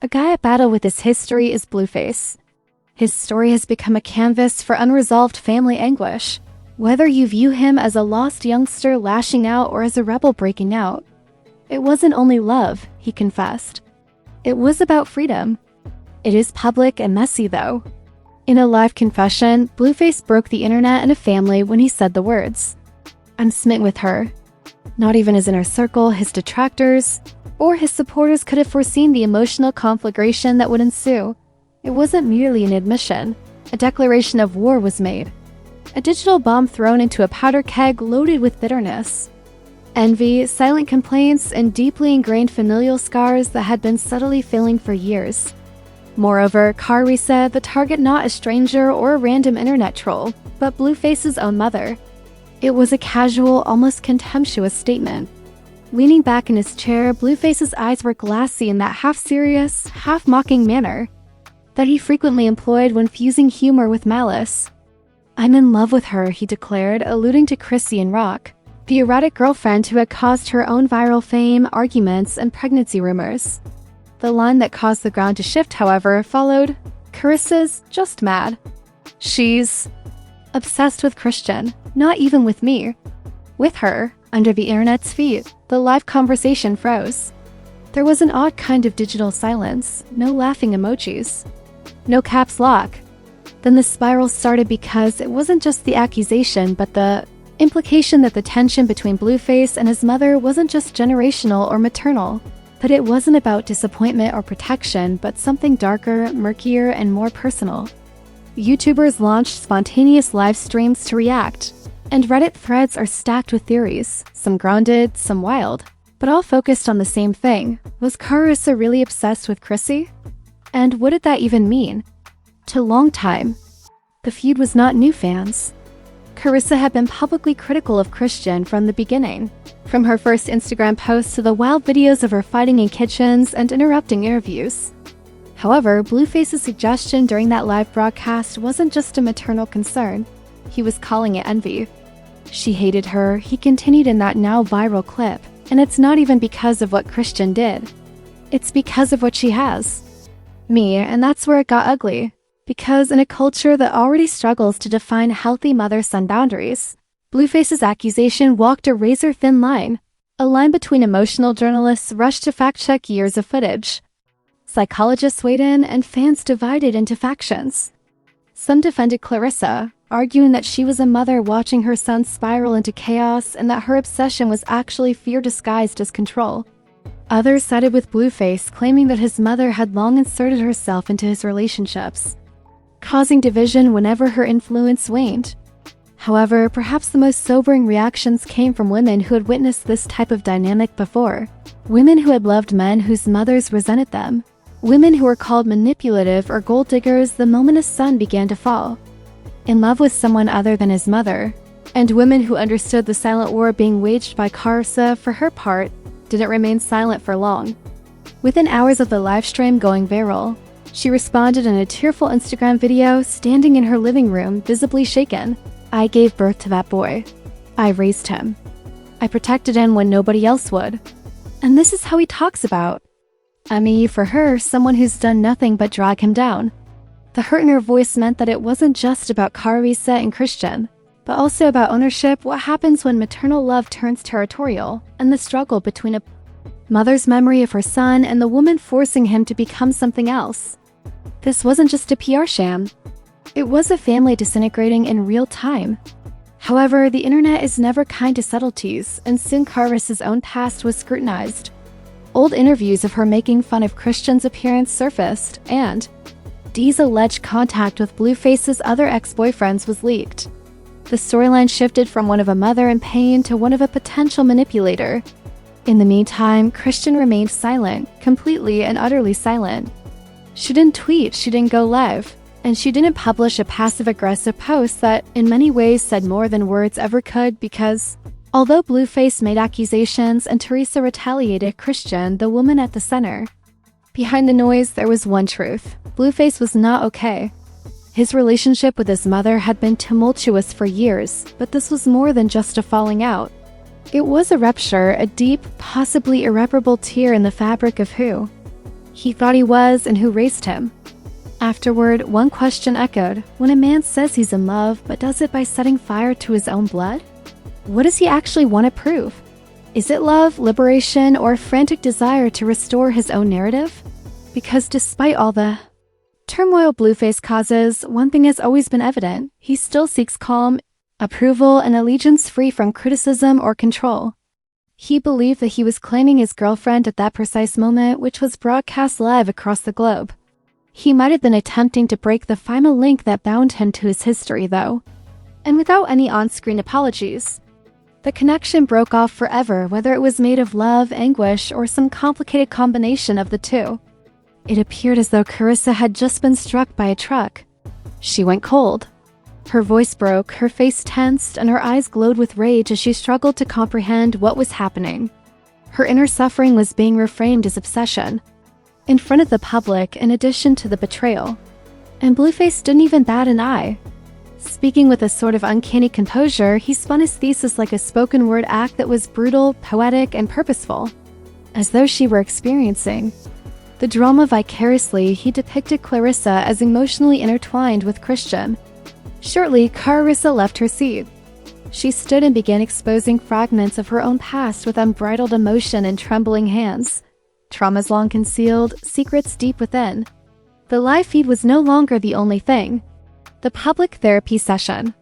A guy at battle with his history is Blueface. His story has become a canvas for unresolved family anguish. Whether you view him as a lost youngster lashing out or as a rebel breaking out, it wasn't only love, he confessed. It was about freedom. It is public and messy, though. In a live confession, Blueface broke the internet and a family when he said the words, "I'm smitten with her." Not even his inner circle, his detractors, or his supporters could have foreseen the emotional conflagration that would ensue. It wasn't merely an admission. A declaration of war was made. A digital bomb thrown into a powder keg loaded with bitterness. Envy, silent complaints, and deeply ingrained familial scars that had been subtly failing for years. Moreover, Karlissa, the target, not a stranger or a random internet troll, but Blueface's own mother. It was a casual, almost contemptuous statement. Leaning back in his chair, Blueface's eyes were glassy in that half-serious, half-mocking manner that he frequently employed when fusing humor with malice. "I'm in love with her," he declared, alluding to Chriseanrock, the erratic girlfriend who had caused her own viral fame, arguments, and pregnancy rumors. The line that caused the ground to shift, however, followed. "Karissa's just mad. She's obsessed with Chrisean, not even with me. With her." Under the internet's feed, the live conversation froze. There was an odd kind of digital silence, no laughing emojis, no caps lock. Then the spiral started because it wasn't just the accusation, but the implication that the tension between Blueface and his mother wasn't just generational or maternal, that it wasn't about disappointment or protection, but something darker, murkier, and more personal. YouTubers launched spontaneous live streams to react, and Reddit threads are stacked with theories, some grounded, some wild, but all focused on the same thing. Was Karlissa really obsessed with Chrissy? And what did that even mean? To long time, the feud was not new fans. Karlissa had been publicly critical of Chrisean from the beginning, from her first Instagram posts to the wild videos of her fighting in kitchens and interrupting interviews. However, Blueface's suggestion during that live broadcast wasn't just a maternal concern. He was calling it envy. She hated her, he continued in that now viral clip, and it's not even because of what Chrisean did. It's because of what she has. Me, and that's where it got ugly. Because in a culture that already struggles to define healthy mother-son boundaries, Blueface's accusation walked a razor-thin line, a line between emotional journalists rushed to fact-check years of footage. Psychologists weighed in, and fans divided into factions. Some defended Karlissa, arguing that she was a mother watching her son spiral into chaos and that her obsession was actually fear disguised as control. Others sided with Blueface, claiming that his mother had long inserted herself into his relationships, causing division whenever her influence waned. However, perhaps the most sobering reactions came from women who had witnessed this type of dynamic before. Women who had loved men whose mothers resented them. Women who were called manipulative or gold diggers the moment a son began to fall in love with someone other than his mother. And women who understood the silent war being waged by Karlissa, for her part, didn't remain silent for long. Within hours of the livestream going viral, she responded in a tearful Instagram video, standing in her living room, visibly shaken. "I gave birth to that boy. I raised him. I protected him when nobody else would. And this is how he talks about me," for her, someone who's done nothing but drag him down. The hurt in her voice meant that it wasn't just about Karlissa and Chrisean, but also about ownership, what happens when maternal love turns territorial, and the struggle between a mother's memory of her son and the woman forcing him to become something else. This wasn't just a PR sham. It was a family disintegrating in real time. However, the internet is never kind to subtleties, and soon Karlissa's own past was scrutinized. Old interviews of her making fun of Chrisean's appearance surfaced, and Dee's alleged contact with Blueface's other ex-boyfriends was leaked. The storyline shifted from one of a mother in pain to one of a potential manipulator. In the meantime, Chrisean remained silent, completely and utterly silent. She didn't tweet, she didn't go live, and she didn't publish a passive-aggressive post that, in many ways, said more than words ever could, because although Blueface made accusations and Teresa retaliated, Chrisean, the woman at the center, behind the noise, there was one truth. Blueface was not okay. His relationship with his mother had been tumultuous for years, but this was more than just a falling out. It was a rupture, a deep, possibly irreparable tear in the fabric of who he thought he was, and who raised him. Afterward, one question echoed: when a man says he's in love, but does it by setting fire to his own blood? What does he actually want to prove? Is it love, liberation, or a frantic desire to restore his own narrative? Because despite all the turmoil Blueface causes, one thing has always been evident: he still seeks calm, approval, and allegiance free from criticism or control. He believed that he was claiming his girlfriend at that precise moment, which was broadcast live across the globe. He might have been attempting to break the final link that bound him to his history, though. And without any on-screen apologies. The connection broke off forever, whether it was made of love, anguish, or some complicated combination of the two. It appeared as though Karlissa had just been struck by a truck. She went cold. Her voice broke, her face tensed, and her eyes glowed with rage as she struggled to comprehend what was happening. Her inner suffering was being reframed as obsession. In front of the public, in addition to the betrayal. And Blueface didn't even bat an eye. Speaking with a sort of uncanny composure, he spun his thesis like a spoken word act that was brutal, poetic, and purposeful. As though she were experiencing the drama vicariously, he depicted Karlissa as emotionally intertwined with Chrisean. Shortly, Karlissa left her seat. She stood and began exposing fragments of her own past with unbridled emotion and trembling hands. Traumas long concealed, secrets deep within. The live feed was no longer the only thing. The public therapy session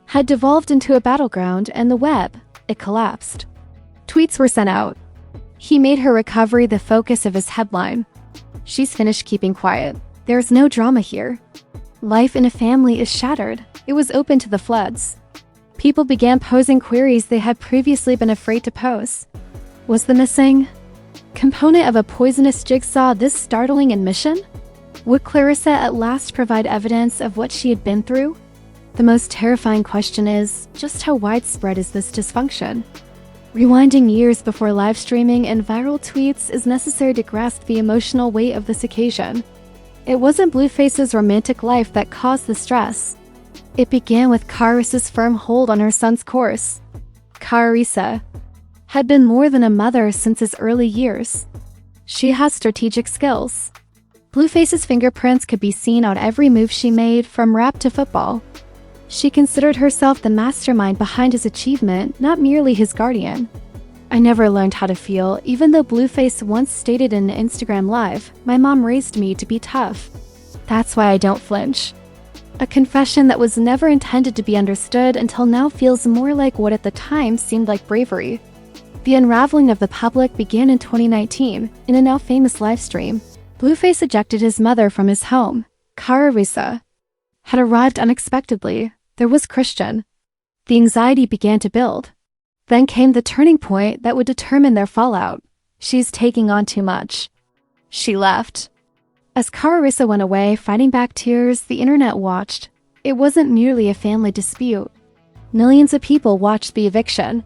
had devolved into a battleground, and the web, it collapsed. Tweets were sent out. He made her recovery the focus of his headline. She's finished keeping quiet. There's no drama here. Life in a family is shattered. It was open to the floods. People began posing queries they had previously been afraid to pose. Was the missing component of a poisonous jigsaw this startling admission? Would Karlissa at last provide evidence of what she had been through? The most terrifying question is, just how widespread is this dysfunction? Rewinding years before live streaming and viral tweets is necessary to grasp the emotional weight of this occasion. It wasn't Blueface's romantic life that caused the stress. It began with Karlissa's firm hold on her son's course. Karlissa had been more than a mother since his early years. She has strategic skills. Blueface's fingerprints could be seen on every move she made, from rap to football. She considered herself the mastermind behind his achievement, not merely his guardian. I never learned how to feel, even though Blueface once stated in an Instagram live, "My mom raised me to be tough. That's why I don't flinch." A confession that was never intended to be understood until now feels more like what at the time seemed like bravery. The unraveling of the public began in 2019, in a now famous livestream. Blueface ejected his mother from his home. Karlissa had arrived unexpectedly. There was Chrisean. The anxiety began to build. Then came the turning point that would determine their fallout. She's taking on too much. She left. As Karlissa went away, fighting back tears, the internet watched. It wasn't merely a family dispute. Millions of people watched the eviction.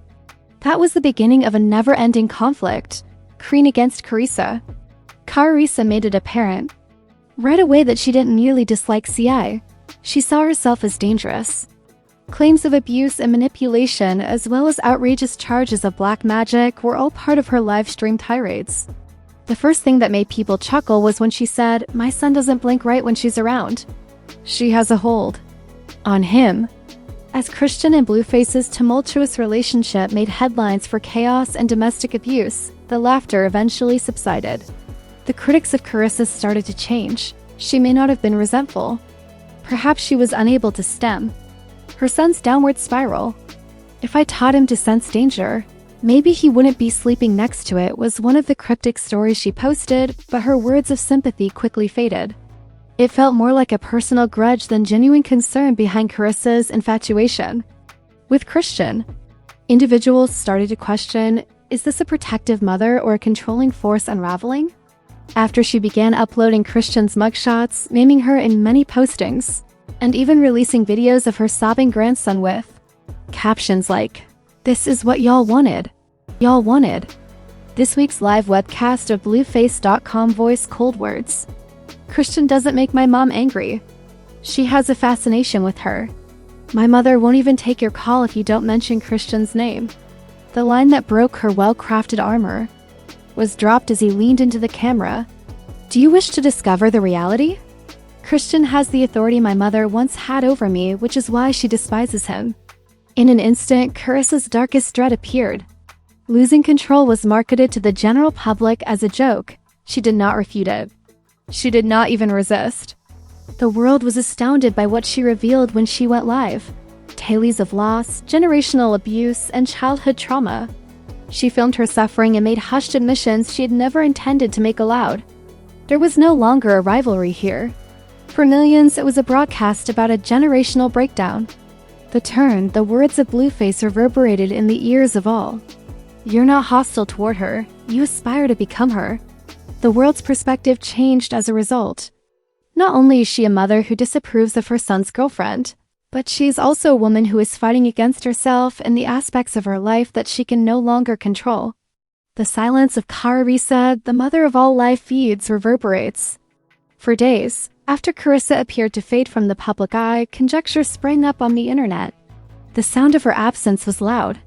That was the beginning of a never-ending conflict. Chrisean against Karlissa. Karlissa made it apparent right away that she didn't merely dislike CI. She saw herself as dangerous. Claims of abuse and manipulation, as well as outrageous charges of black magic, were all part of her live stream tirades. The first thing that made people chuckle was when she said, "My son doesn't blink right when she's around. She has a hold on him." As Chrisean and Blueface's tumultuous relationship made headlines for chaos and domestic abuse, the laughter eventually subsided. The critics of Karlissa started to change. She may not have been resentful. Perhaps she was unable to stem her son's downward spiral. "If I taught him to sense danger, maybe he wouldn't be sleeping next to it," was one of the cryptic stories she posted, but her words of sympathy quickly faded. It felt more like a personal grudge than genuine concern behind Karlissa's infatuation. With Chrisean, individuals started to question, is this a protective mother or a controlling force unraveling? After she began uploading Chrisean's mugshots, naming her in many postings, and even releasing videos of her sobbing grandson with captions like, "This is what y'all wanted. Y'all wanted." This week's live webcast of Blueface.com voiced cold words. "Chrisean doesn't make my mom angry. She has a fascination with her. My mother won't even take your call if you don't mention Chrisean's name." The line that broke her well-crafted armor was dropped as he leaned into the camera. Do you wish to discover the reality? Chrisean has the authority my mother once had over me, which is why she despises him. In an instant, Karissa's darkest dread appeared. Losing control was marketed to the general public as a joke. She did not refute it. She did not even resist. The world was astounded by what she revealed when she went live. Tales of loss, generational abuse, and childhood trauma. She filmed her suffering and made hushed admissions she had never intended to make aloud. There was no longer a rivalry here. For millions, it was a broadcast about a generational breakdown. The words of Blueface reverberated in the ears of all. You're not hostile toward her, you aspire to become her. The world's perspective changed as a result. Not only is she a mother who disapproves of her son's girlfriend, but she's also a woman who is fighting against herself and the aspects of her life that she can no longer control. The silence of Karlissa, the mother of all live feuds, reverberates. For days, after Karlissa appeared to fade from the public eye, conjecture sprang up on the internet. The sound of her absence was loud.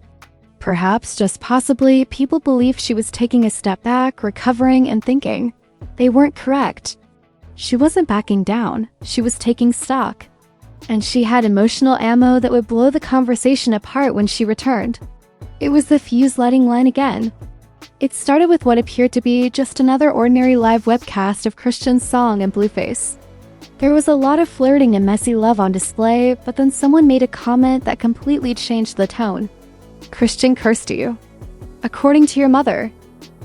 Perhaps, just possibly, people believed she was taking a step back, recovering, and thinking. They weren't correct. She wasn't backing down, she was taking stock. And she had emotional ammo that would blow the conversation apart when she returned. It was the fuse lighting line again. It started with what appeared to be just another ordinary live webcast of Chrisean's song and Blueface. There was a lot of flirting and messy love on display, but then someone made a comment that completely changed the tone. Chrisean cursed you. According to your mother.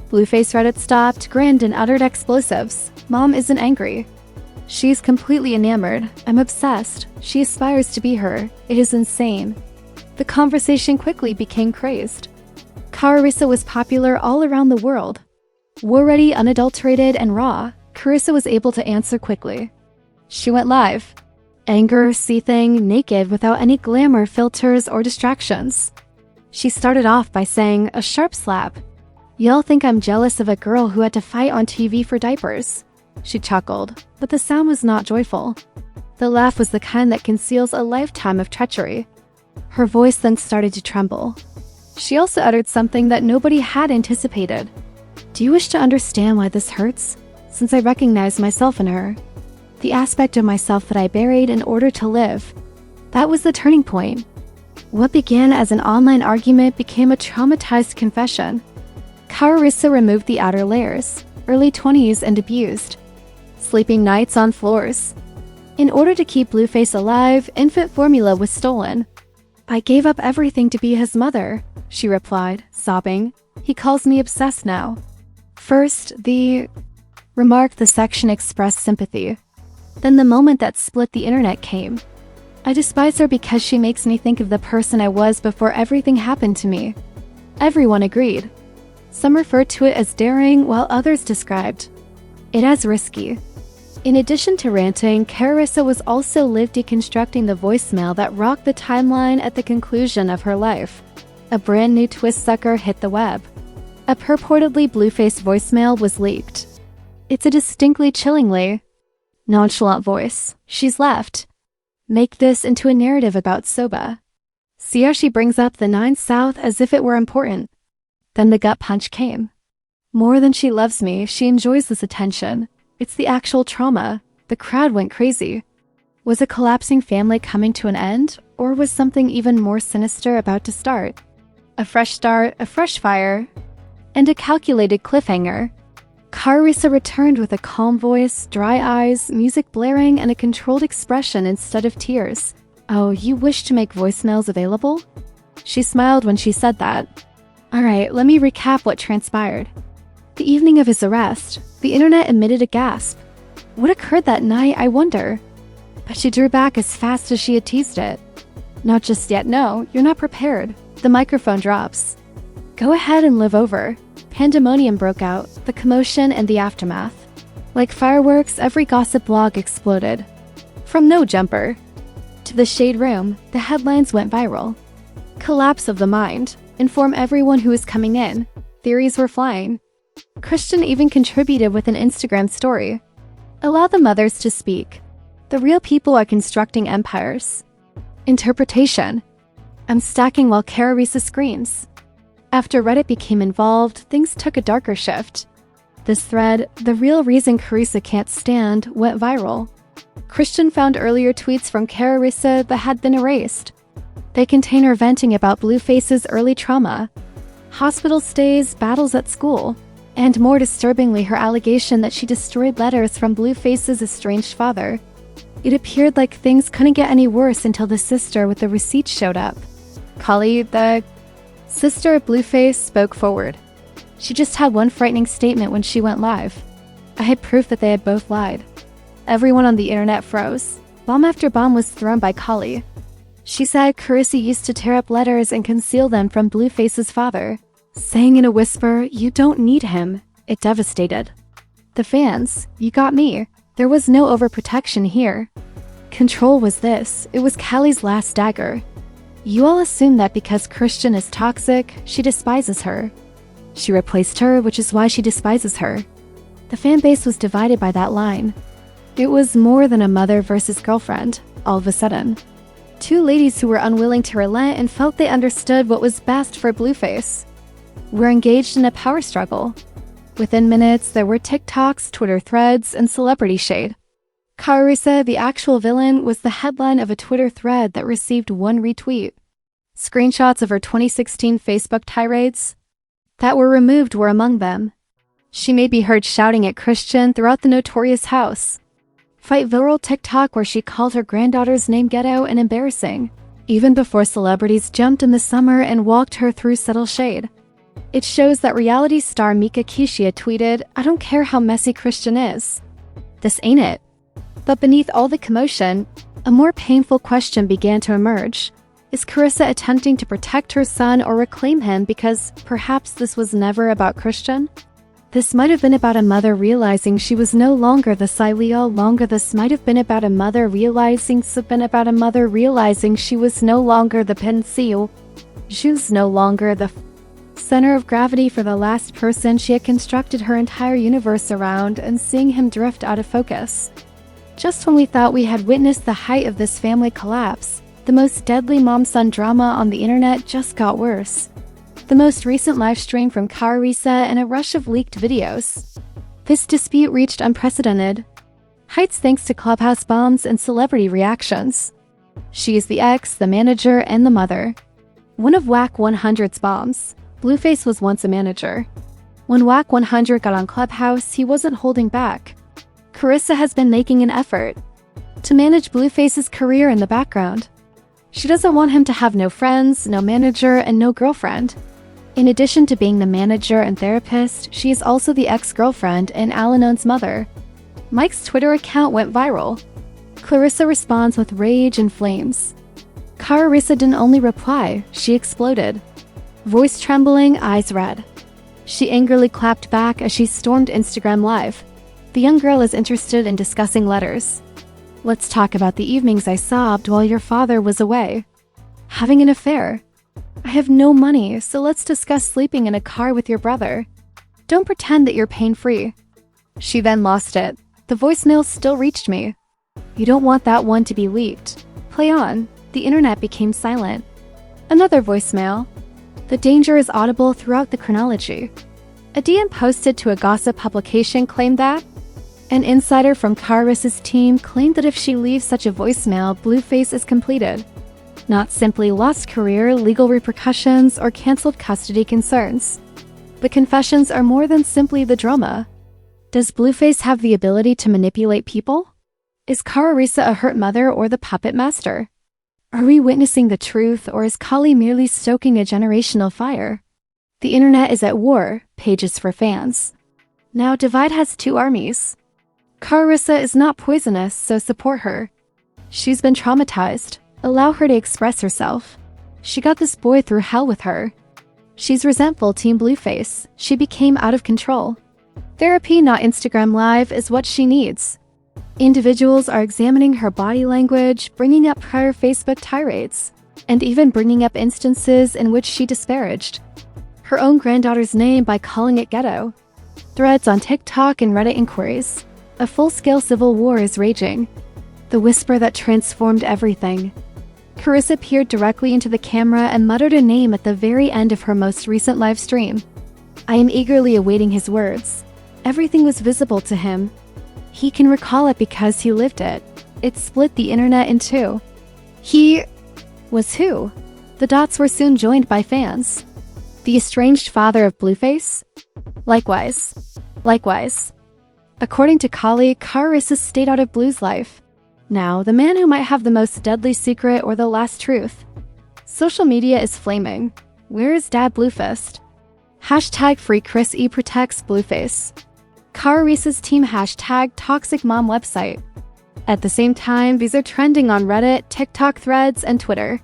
Blueface Reddit stopped, grinned, and uttered explosives. Mom isn't angry. She's completely enamored. I'm obsessed. She aspires to be her. It is insane. The conversation quickly became crazed. Karlissa was popular all around the world. War-ready, unadulterated, and raw, Karlissa was able to answer quickly. She went live. Anger, seething, naked, without any glamour, filters, or distractions. She started off by saying, a sharp slap. Y'all think I'm jealous of a girl who had to fight on TV for diapers. She chuckled, but the sound was not joyful. The laugh was the kind that conceals a lifetime of treachery. Her voice then started to tremble. She also uttered something that nobody had anticipated. Do you wish to understand why this hurts? Since I recognize myself in her. The aspect of myself that I buried in order to live. That was the turning point. What began as an online argument became a traumatized confession. Karlissa removed the outer layers, early 20s and abused. Sleeping nights on floors. In order to keep Blueface alive, infant formula was stolen. I gave up everything to be his mother, she replied, sobbing. He calls me obsessed now. First, the section expressed sympathy. Then the moment that split the internet came. I despise her because she makes me think of the person I was before everything happened to me. Everyone agreed. Some referred to it as daring, while others described it as risky. In addition to ranting, Karlissa was also live deconstructing the voicemail that rocked the timeline at the conclusion of her life. A brand new twist sucker hit the web. A purportedly Blueface voicemail was leaked. It's a distinctly chillingly nonchalant voice. She's left. Make this into a narrative about Soba. See how she brings up the 9 South as if it were important. Then the gut punch came. More than she loves me, she enjoys this attention. It's the actual trauma. The crowd went crazy. Was a collapsing family coming to an end, or was something even more sinister about to start? A fresh start, a fresh fire, and a calculated cliffhanger. Karlissa returned with a calm voice, dry eyes, music blaring, and a controlled expression instead of tears. Oh, you wish to make voicemails available? She smiled when she said that. Alright, let me recap what transpired. The evening of his arrest, the internet emitted a gasp. What occurred that night, I wonder? But she drew back as fast as she had teased it. Not just yet, no, you're not prepared. The microphone drops. Go ahead and live over. Pandemonium broke out, the commotion and the aftermath. Like fireworks, every gossip blog exploded. From No Jumper to the Shade Room, the headlines went viral. Collapse of the mind. Inform everyone who is coming in. Theories were flying. Chrisean even contributed with an Instagram story. Allow the mothers to speak. The real people are constructing empires. Interpretation. I'm stacking while Karlissa screams. After Reddit became involved, things took a darker shift. This thread, "The Real Reason Karlissa Can't Stand," went viral. Chrisean found earlier tweets from Karlissa that had been erased. They contain her venting about Blueface's early trauma, hospital stays, battles at school, and more disturbingly, her allegation that she destroyed letters from Blueface's estranged father. It appeared like things couldn't get any worse until the sister with the receipts showed up. Kali, the sister of Blueface, spoke forward. She just had one frightening statement when she went live. I had proof that they had both lied. Everyone on the internet froze. Bomb after bomb was thrown by Kali. She said Karlissa used to tear up letters and conceal them from Blueface's father, saying in a whisper, "You don't need him." It devastated the fans. You got me. There was no overprotection here. Control was this. It was Kali's last dagger. You all assume that because Chrisean is toxic, she despises her. She replaced her, which is why she despises her. The fan base was divided by that line. It was more than a mother versus girlfriend, all of a sudden. Two ladies who were unwilling to relent and felt they understood what was best for Blueface were engaged in a power struggle. Within minutes, there were TikToks, Twitter threads, and celebrity shade. Karlissa, the actual villain, was the headline of a Twitter thread that received one retweet. Screenshots of her 2016 Facebook tirades that were removed were among them. She may be heard shouting at Chrisean throughout the notorious house. Fight viral TikTok where she called her granddaughter's name ghetto and embarrassing, even before celebrities jumped in the summer and walked her through subtle shade. It shows that reality star Mika Kishia tweeted, "I don't care how messy Chrisean is. This ain't it." But beneath all the commotion, a more painful question began to emerge. Is Karlissa attempting to protect her son or reclaim him because perhaps this was never about Chrisean? This might have been about a mother realizing she was no longer the Sileo longer. This might have been about a mother realizing she was no longer the Pensio. She was no longer the center of gravity for the last person she had constructed her entire universe around, and seeing him drift out of focus. Just when we thought we had witnessed the height of this family collapse, the most deadly mom-son drama on the internet just got worse. The most recent livestream from Karlissa and a rush of leaked videos. This dispute reached unprecedented heights thanks to Clubhouse bombs and celebrity reactions. She is the ex, the manager, and the mother. One of Whack 100's bombs. Blueface was once a manager. When Whack 100 got on Clubhouse, he wasn't holding back. Karlissa has been making an effort to manage Blueface's career in the background. She doesn't want him to have no friends, no manager, and no girlfriend. In addition to being the manager and therapist, she is also the ex-girlfriend and Al-Anon's mother. Mike's Twitter account went viral. Karlissa responds with rage and flames. Karlissa didn't only reply, she exploded. Voice trembling, eyes red. She angrily clapped back as she stormed Instagram Live. The young girl is interested in discussing letters. Let's talk about the evenings I sobbed while your father was away. Having an affair. I have no money, so let's discuss sleeping in a car with your brother. Don't pretend that you're pain-free. She then lost it. The voicemail still reached me. You don't want that one to be leaked. Play on. The internet became silent. Another voicemail. The danger is audible throughout the chronology. A DM posted to a gossip publication claimed that an insider from Karlissa's team claimed that if she leaves such a voicemail, Blueface is completed. Not simply lost career, legal repercussions, or canceled custody concerns. The confessions are more than simply the drama. Does Blueface have the ability to manipulate people? Is Karlissa a hurt mother or the puppet master? Are we witnessing the truth, or is Kali merely stoking a generational fire? The internet is at war, pages for fans. Now Divide has two armies. Karlissa is not poisonous, so support her. She's been traumatized. Allow her to express herself. She got this boy through hell with her. She's resentful, Team Blueface. She became out of control. Therapy, not Instagram Live, is what she needs. Individuals are examining her body language, bringing up prior Facebook tirades, and even bringing up instances in which she disparaged her own granddaughter's name by calling it ghetto. Threads on TikTok and Reddit inquiries. A full-scale civil war is raging. The whisper that transformed everything. Karlissa peered directly into the camera and muttered a name at the very end of her most recent live stream. I am eagerly awaiting his words. Everything was visible to him. He can recall it because he lived it. It split the internet in two. He was who? The dots were soon joined by fans. The estranged father of Blueface? Likewise. According to Kali, Karlissa stayed out of Blue's life. Now, the man who might have the most deadly secret or the last truth. Social media is flaming. Where is Dad Bluefist? Hashtag free Chrisean protects Blueface. Karlissa's team hashtag toxic mom website. At the same time, these are trending on Reddit, TikTok threads, and Twitter.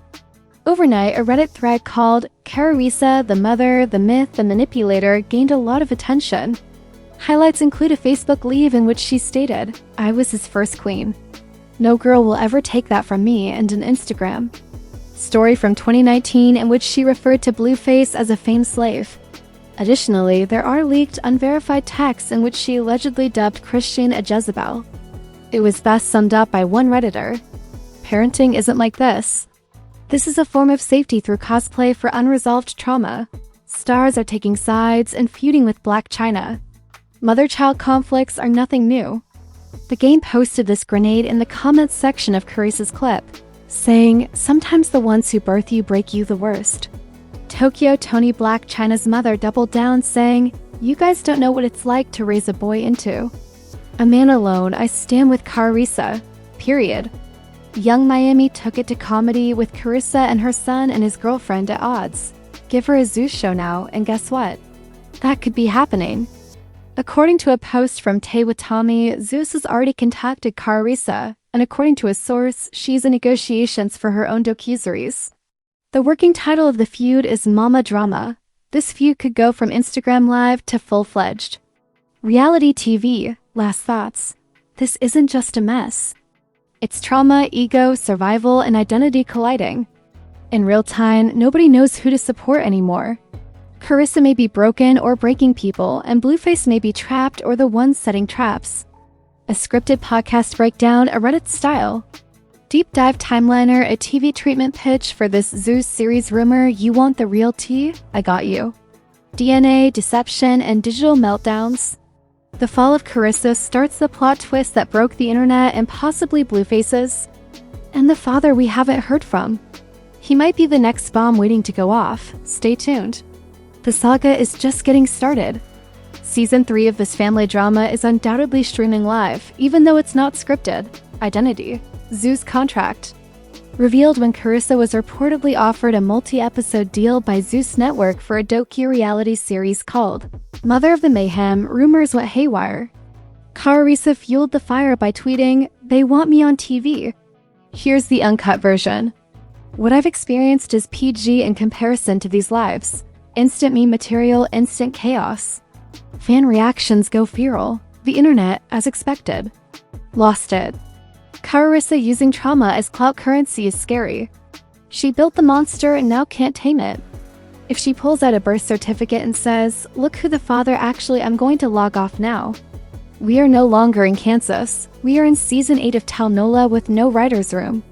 Overnight, a Reddit thread called Karlissa, the Mother, the Myth, the Manipulator gained a lot of attention. Highlights include a Facebook Live in which she stated, "I was his first queen. No girl will ever take that from me," and an Instagram story from 2019 in which she referred to Blueface as a famed slave. Additionally, there are leaked, unverified texts in which she allegedly dubbed Chrisean a Jezebel. It was best summed up by one Redditor. Parenting isn't like this. This is a form of safety through cosplay for unresolved trauma. Stars are taking sides and feuding with Black China. Mother-child conflicts are nothing new. The game posted this grenade in the comments section of Karissa's clip, saying, "Sometimes the ones who birth you break you the worst." Tokyo Tony Black China's mother doubled down, saying, "You guys don't know what it's like to raise a boy into. A man alone, I stand with Karlissa. Period." Young Miami took it to comedy with Karlissa and her son and his girlfriend at odds. Give her a Zeus show now, and guess what? That could be happening. According to a post from Tay Watami, Zeus has already contacted Karlissa, and according to a source, she's in negotiations for her own docuseries. The working title of the feud is Mama Drama. This feud could go from Instagram Live to full-fledged reality TV. Last thoughts. This isn't just a mess. It's trauma, ego, survival, and identity colliding. In real time, nobody knows who to support anymore. Karlissa may be broken or breaking people, and Blueface may be trapped or the one setting traps. A scripted podcast breakdown, a Reddit style. Deep dive timeliner, a TV treatment pitch for this Zeus series rumor. You want the real tea? I got you. DNA, deception, and digital meltdowns. The fall of Karlissa starts the plot twist that broke the internet and possibly Blueface's. And the father we haven't heard from. He might be the next bomb waiting to go off. Stay tuned. The saga is just getting started. Season 3 of this family drama is undoubtedly streaming live, even though it's not scripted. Identity. Zeus contract. Revealed when Karlissa was reportedly offered a multi-episode deal by Zeus Network for a docu-reality series called Mother of the Mayhem. Rumors went haywire. Karlissa fueled the fire by tweeting, "They want me on TV." Here's the uncut version. "What I've experienced is PG in comparison to these lives. Instant meme material, instant chaos. Fan reactions go viral. The internet, as expected. Lost it. Karlissa using trauma as clout currency is scary. She built the monster and now can't tame it. If she pulls out a birth certificate and says, 'Look who the father actually,' I'm going to log off now." We are no longer in Kansas. We are in Season 8 of Talnola with no writer's room.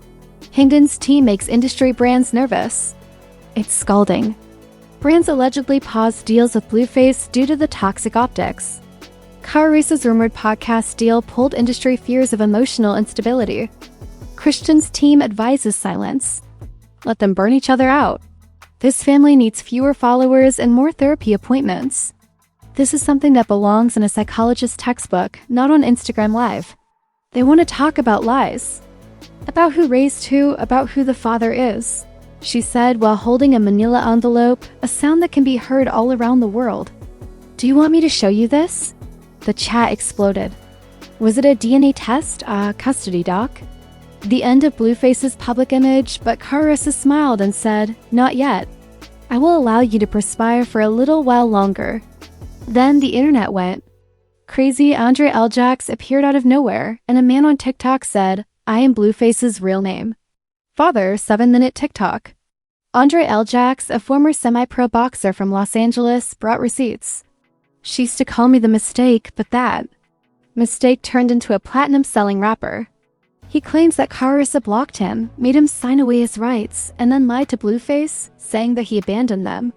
Hingdon's team makes industry brands nervous. It's scalding. Brands allegedly paused deals with Blueface due to the toxic optics. Karlissa's rumored podcast deal pulled industry fears of emotional instability. Chrisean's team advises silence. Let them burn each other out. This family needs fewer followers and more therapy appointments. This is something that belongs in a psychologist's textbook, not on Instagram Live. They want to talk about lies. About who raised who, about who the father is. She said while holding a manila envelope, a sound that can be heard all around the world. "Do you want me to show you this?" The chat exploded. Was it a DNA test? Custody doc? The end of Blueface's public image, but Karlissa smiled and said, "Not yet. I will allow you to perspire for a little while longer." Then the internet went crazy. Eljax appeared out of nowhere, and a man on TikTok said, "I am Blueface's real name." Father, 7-minute TikTok. Eljax, a former semi-pro boxer from Los Angeles, brought receipts. "She used to call me the Mistake, but that mistake turned into a platinum-selling rapper." He claims that Karlissa blocked him, made him sign away his rights, and then lied to Blueface, saying that he abandoned them.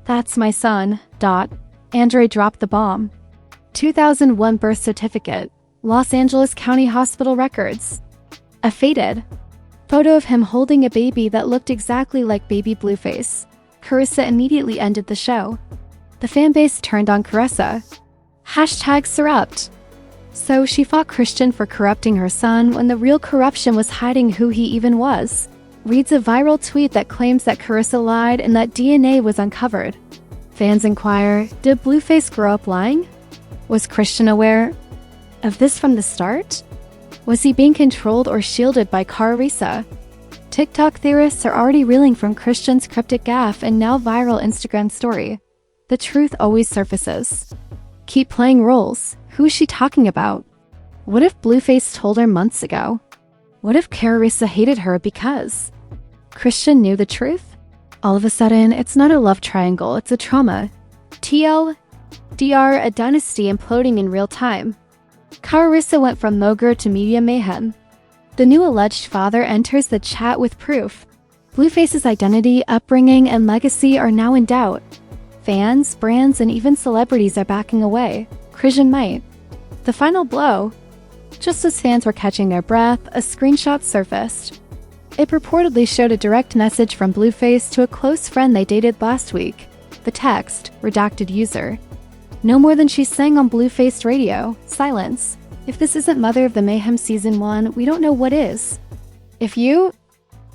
"That's my son. Andre dropped the bomb." 2001 birth certificate, Los Angeles County Hospital records. A faded photo of him holding a baby that looked exactly like baby Blueface. Karlissa immediately ended the show. The fanbase turned on Karlissa. #Serupt. So she fought Chrisean for corrupting her son when the real corruption was hiding who he even was. Reads a viral tweet that claims that Karlissa lied and that DNA was uncovered. Fans inquire, did Blueface grow up lying? Was Chrisean aware of this from the start? Was he being controlled or shielded by Karlissa? TikTok theorists are already reeling from Chrisean's cryptic gaffe and now viral Instagram story. The truth always surfaces. Keep playing roles. Who is she talking about? What if Blueface told her months ago? What if Karlissa hated her because Chrisean knew the truth? All of a sudden, it's not a love triangle, it's a trauma. TLDR, a dynasty imploding in real time. Karlissa went from Mogre to media mayhem. The new alleged father enters the chat with proof. Blueface's identity, upbringing, and legacy are now in doubt. Fans, brands, and even celebrities are backing away. Chrisean might. The final blow. Just as fans were catching their breath, a screenshot surfaced. It purportedly showed a direct message from Blueface to a close friend they dated last week. The text, redacted user. No more than she sang on Blueface radio. Silence. If this isn't Mother of the Mayhem Season 1, we don't know what is. If you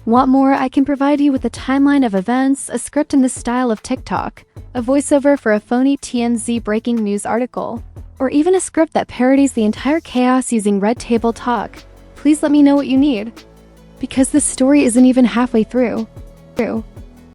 want more, I can provide you with a timeline of events, a script in the style of TikTok, a voiceover for a phony TMZ breaking news article, or even a script that parodies the entire chaos using red table talk. Please let me know what you need. Because this story isn't even halfway through.